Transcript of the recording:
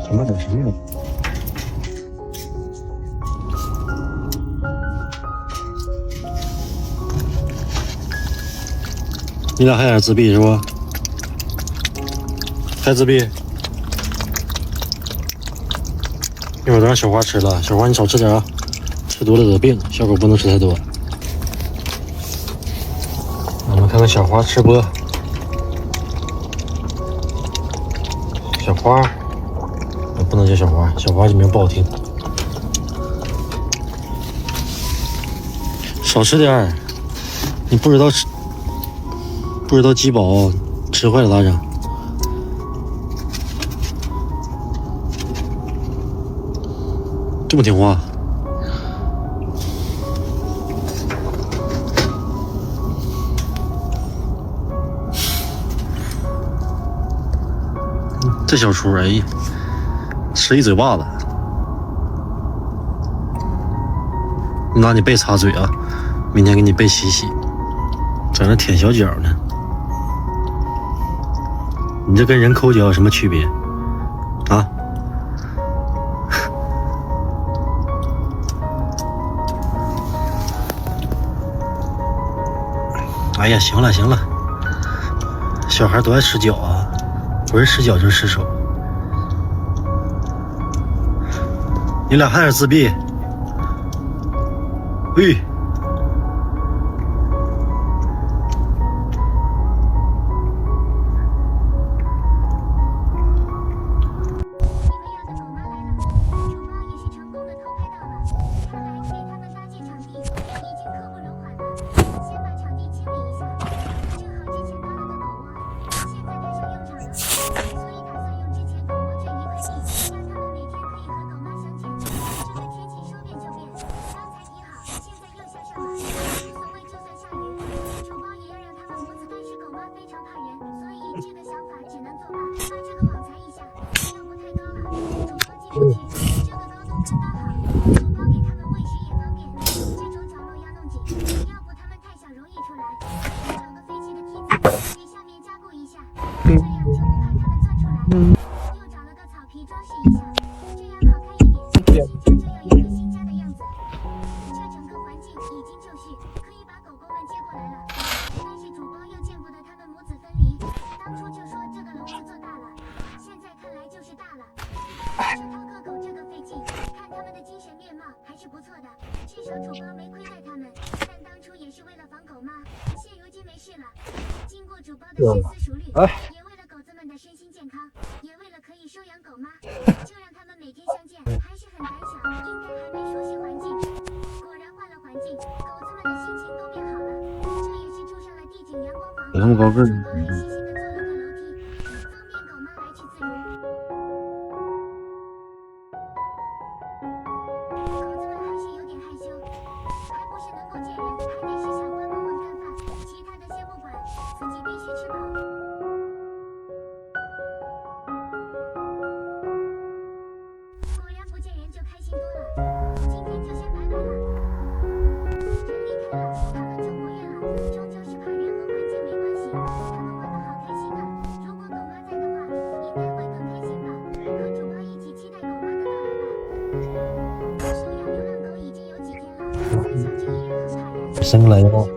什么等什么？你俩还在那自闭是不？还自闭？一会儿都让小花吃了，小花你少吃点啊，吃多了得病。小狗不能吃太多。我们看看小花吃播。小花，不能叫小花，小花这名不好听。少吃点儿，你不知道吃，不知道鸡饱吃坏了咋整？这么听话？这小厨，哎呀，吃一嘴巴子。你拿你背擦嘴啊，明天给你背洗洗。在那舔小脚呢，你这跟人抠脚有什么区别啊？哎呀，行了行了，小孩都爱吃脚啊。不是吃脚就是吃手，你俩还是自闭？喂，小主播没亏待他们，但当初也是为了防狗妈，现如今没事了。经过主播的深思熟虑，也为了狗子们的身心健康，也为了可以收养狗妈，就让他们每天相见。还是很胆小，应该还没熟悉环境。果然换了环境，狗子们的心情都变好了。这也是住上了地景阳光房。有那么高个儿？主播还细心的做了个楼梯，方便狗妈来去自如。果然不见人就开心多了，今天就先拜拜了。人离开升个雷哦。